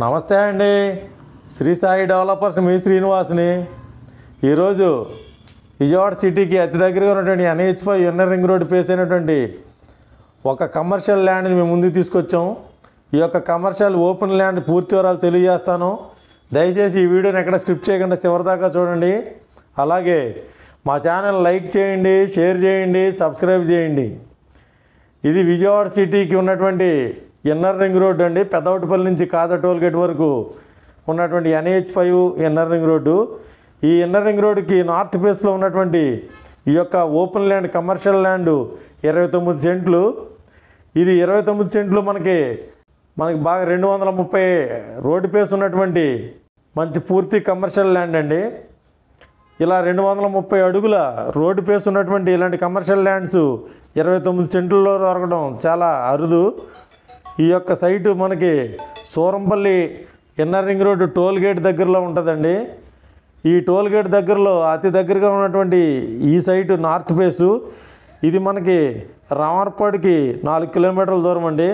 నమస్తే అండి. శ్రీ సాయి డెవలపర్స్ మీ శ్రీనివాస్ని. ఈరోజు విజయవాడ సిటీకి అతి దగ్గరగా ఉన్నటువంటి NH5 inner ring road face అయినటువంటి ఒక కమర్షియల్ ల్యాండ్ని మేము ముందుకు తీసుకొచ్చాం. ఈ యొక్క కమర్షియల్ ఓపెన్ ల్యాండ్ పూర్తి వివరాలు తెలియజేస్తాను. దయచేసి ఈ వీడియోని ఎక్కడ స్కిప్ చేయకుండా చివరిదాకా చూడండి. అలాగే మా ఛానల్ లైక్ చేయండి, షేర్ చేయండి, సబ్స్క్రైబ్ చేయండి. ఇది విజయవాడ సిటీకి ఉన్నటువంటి ఇన్నర్ రింగ్ రోడ్డు అండి. పెద్దవటిపల్లి నుంచి కాజా టోల్ గేట్ వరకు ఉన్నటువంటి NH5 ఇన్నర్ రింగ్ రోడ్డు. ఈ ఇన్నర్ రింగ్ రోడ్డుకి నార్త్ ఫేస్లో ఉన్నటువంటి ఈ యొక్క ఓపెన్ ల్యాండ్ కమర్షియల్ ల్యాండ్ 29 సెంట్లు. ఇది 29 సెంట్లు మనకి బాగా 230 రోడ్డు ఫేస్ ఉన్నటువంటి మంచి పూర్తి కమర్షియల్ ల్యాండ్ అండి. ఇలా 230 అడుగుల రోడ్డు ఫేస్ ఉన్నటువంటి ఇలాంటి కమర్షియల్ ల్యాండ్స్ 29 సెంట్లలో దొరకడం చాలా అరుదు. ఈ యొక్క సైటు మనకి Surampalli inner ring road toll gate దగ్గరలో ఉంటుందండి. ఈ టోల్ గేట్ దగ్గరలో అతి దగ్గరగా ఉన్నటువంటి ఈ సైటు నార్త్ ఫేసు. ఇది మనకి రామర్పాడుకి 4 కిలోమీటర్ల దూరం అండి.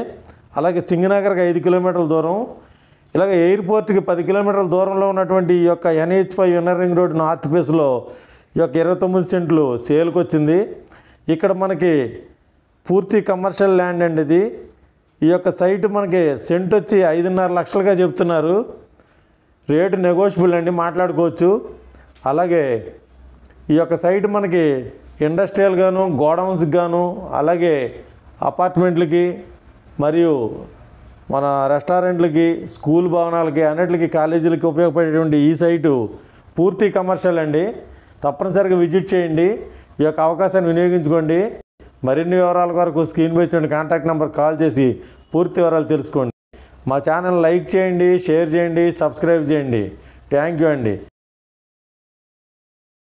అలాగే సింగనగర్కి 5 కిలోమీటర్ల దూరం. ఇలాగ ఎయిర్పోర్ట్కి 10 కిలోమీటర్ల దూరంలో ఉన్నటువంటి ఈ యొక్క NH5 inner ring road north ఫేస్లో ఈ యొక్క 29 సెంట్లు సేల్కి వచ్చింది. ఇక్కడ మనకి పూర్తి కమర్షియల్ ల్యాండ్ అండి. ఇది ఈ యొక్క సైట్ మనకి సెంట్ వచ్చి 5.5 లక్షలుగా చెప్తున్నారు. రేటు నెగోషియబుల్ అండి, మాట్లాడుకోవచ్చు. అలాగే ఈ యొక్క సైట్ మనకి ఇండస్ట్రియల్ గాను, గోడౌన్స్కి గాను, అలాగే అపార్ట్మెంట్లకి మరియు మన రెస్టారెంట్లకి, స్కూల్ భవనాలకి, అన్నిటికి, కాలేజీలకి ఉపయోగపడేటువంటి ఈ సైటు పూర్తి కమర్షియల్ అండి. తప్పనిసరిగా విజిట్ చేయండి. ఈ యొక్క అవకాశాన్ని వినియోగించుకోండి. మరిన్ని వివరాల వరకు స్క్రీన్ పై చూడండి కాంటాక్ట్ నెంబర్ కాల్ చేసి పూర్తి వివరాలు తెలుసుకోండి. మా ఛానల్ లైక్ చేయండి, షేర్ చేయండి, సబ్స్క్రైబ్ చేయండి. థ్యాంక్ యూ అండి.